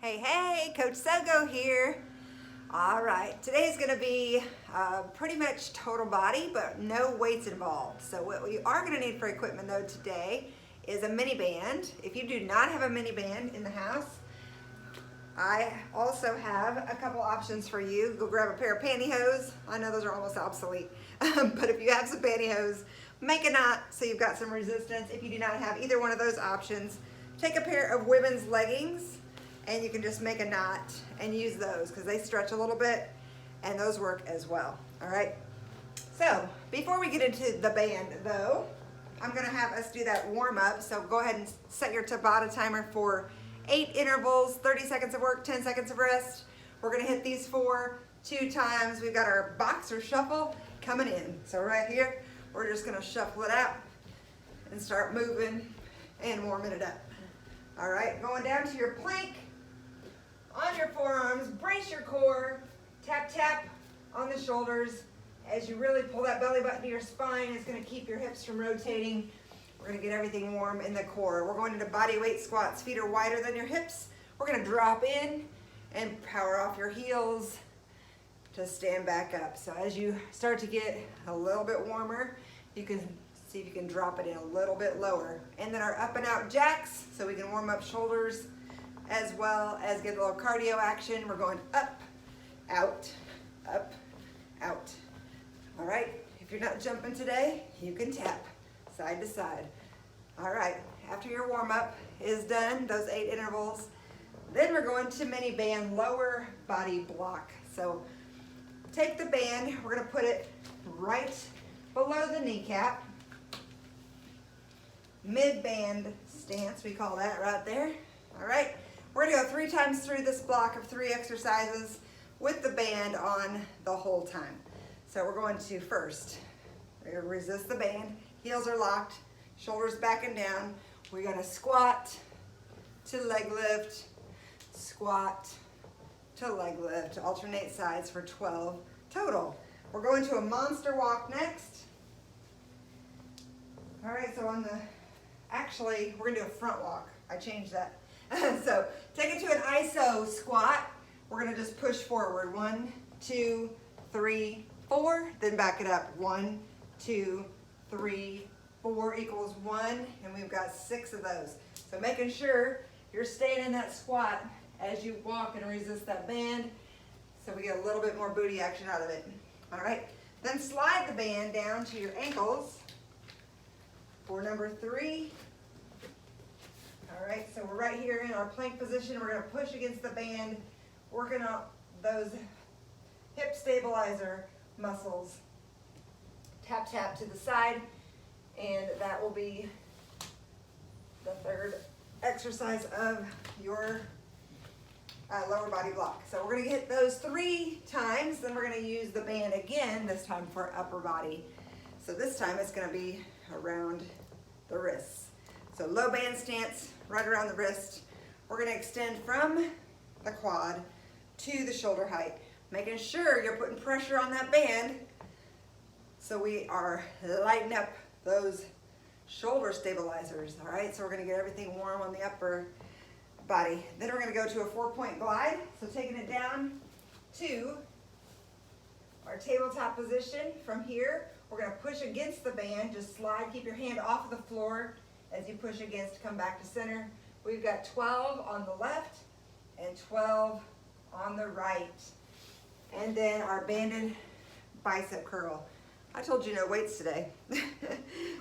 Hey, hey, Coach Sogo here. All right, today's gonna be pretty much total body, but no weights involved. So what we are gonna need for equipment though today is a mini band. If you do not have a mini band in the house, I also have a couple options for you. Go grab a pair of pantyhose. I know those are almost obsolete, but if you have some pantyhose, make a knot so you've got some resistance. If you do not have either one of those options, take a pair of women's leggings and you can just make a knot and use those because they stretch a little bit and those work as well. All right. So before we get into the band though, I'm gonna have us do that warm up. So go ahead and set your Tabata timer for 8 intervals, 30 seconds of work, 10 seconds of rest. We're gonna hit these 2 times. We've got our boxer shuffle coming in. So right here, we're just gonna shuffle it out and start moving and warming it up. All right, going down to your plank. On your forearms, brace your core, tap, tap on the shoulders. As you really pull that belly button to your spine, it's gonna keep your hips from rotating. We're gonna get everything warm in the core. We're going into body weight squats. Feet are wider than your hips. We're gonna drop in and power off your heels to stand back up. So as you start to get a little bit warmer, you can see if you can drop it in a little bit lower. And then our up and out jacks, so we can warm up shoulders as well as get a little cardio action. We're going up, out, up, out. All right, if you're not jumping today, you can tap side to side. All right, after your warm up is done, those 8 intervals, then we're going to mini band lower body block. So take the band, we're gonna put it right below the kneecap. Mid band stance, we call that right there. All right. We're gonna go 3 times through this block of 3 exercises with the band on the whole time. So we're going to first, we're gonna resist the band, heels are locked, shoulders back and down. We're gonna squat to leg lift, squat to leg lift, alternate sides for 12 total. We're going to a monster walk next. All right, so actually, we're gonna do a front walk. I changed that. So take it to an ISO squat. We're gonna just push forward. 1, 2, 3, 4. Then back it up. 1, 2, 3, 4 equals 1. And we've got 6 of those. So making sure you're staying in that squat as you walk and resist that band. So we get a little bit more booty action out of it. All right. Then slide the band down to your ankles for number 3. All right, so we're right here in our plank position. We're gonna push against the band, working out those hip stabilizer muscles. Tap, tap to the side, and that will be the 3rd exercise of your lower body block. So we're gonna hit those 3 times, then we're gonna use the band again, this time for upper body. So this time it's gonna be around the wrists. So low band stance, right around the wrist. We're gonna extend from the quad to the shoulder height, making sure you're putting pressure on that band so we are lighting up those shoulder stabilizers, all right? So we're gonna get everything warm on the upper body. Then we're gonna go to a 4-point glide. So taking it down to our tabletop position. From here, we're gonna push against the band, just slide, keep your hand off of the floor as you push against, come back to center. We've got 12 on the left and 12 on the right. And then our banded bicep curl. I told you no weights today.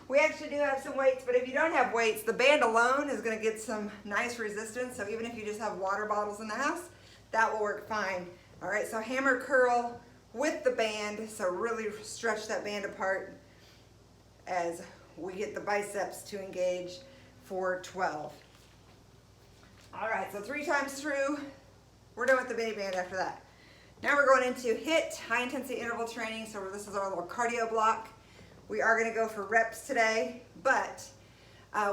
We actually do have some weights, but if you don't have weights, the band alone is gonna get some nice resistance. So even if you just have water bottles in the house, that will work fine. All right, so hammer curl with the band. So really stretch that band apart as we get the biceps to engage for 12. All right, so 3 times through. We're done with the mini band after that. Now we're going into HIIT, high intensity interval training. So this is our little cardio block. We are gonna go for reps today, but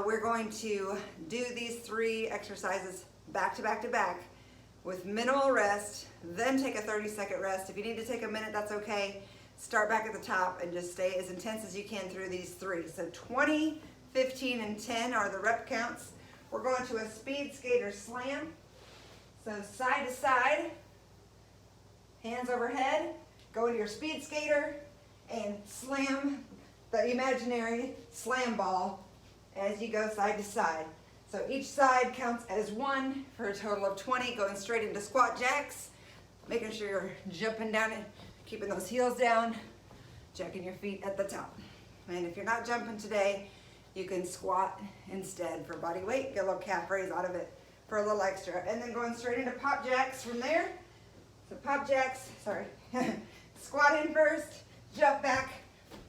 we're going to do these 3 exercises back to back to back with minimal rest, then take a 30-second rest. If you need to take a minute, that's okay. Start back at the top and just stay as intense as you can through these 3. So 20, 15, and 10 are the rep counts. We're going to a speed skater slam. So side to side, hands overhead, go into your speed skater and slam the imaginary slam ball as you go side to side. So each side counts as 1 for a total of 20, going straight into squat jacks, making sure you're jumping down and keeping those heels down, checking your feet at the top. And if you're not jumping today, you can squat instead for body weight, get a little calf raise out of it for a little extra. And then going straight into pop jacks from there. So pop jacks, sorry, squat in first, jump back,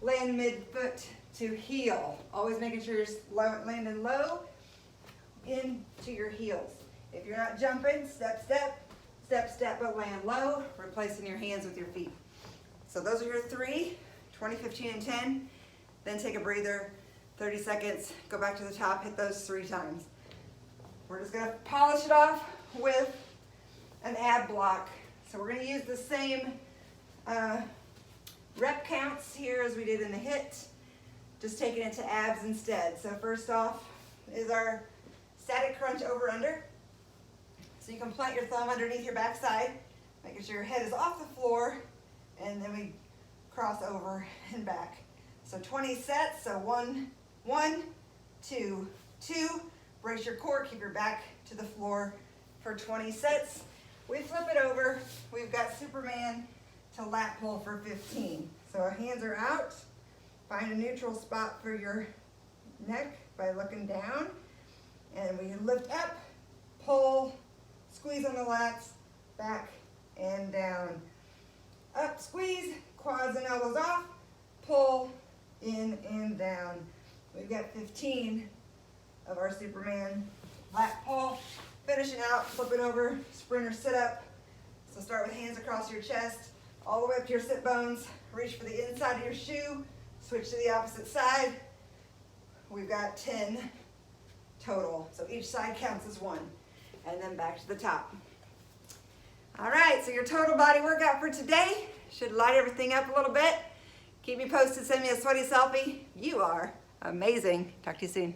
land mid-foot to heel. Always making sure you're landing low into your heels. If you're not jumping, step, step, step, step, but land low, replacing your hands with your feet. So those are your 3, 20, 15, and 10. Then take a breather, 30 seconds, go back to the top, hit those 3 times. We're just gonna polish it off with an ab block. So we're gonna use the same rep counts here as we did in the HIIT, just taking it to abs instead. So first off is our static crunch over under. So you can plant your thumb underneath your backside, making sure your head is off the floor, and then we cross over and back. So 20 sets, so 1, 2, 2. Brace your core, keep your back to the floor for 20 sets. We flip it over, we've got Superman to lat pull for 15. So our hands are out, find a neutral spot for your neck by looking down, and we lift up, pull, squeeze on the lats, back and down. Up, squeeze, quads and elbows off, pull, in and down. We've got 15 of our Superman lat pull. Finishing out, flip it over, sprinter sit up. So start with hands across your chest, all the way up to your sit bones. Reach for the inside of your shoe, switch to the opposite side. We've got 10 total. So each side counts as 1. And then back to the top. All right, so your total body workout for today should light everything up a little bit. Keep me posted, send me a sweaty selfie. You are amazing. Talk to you soon.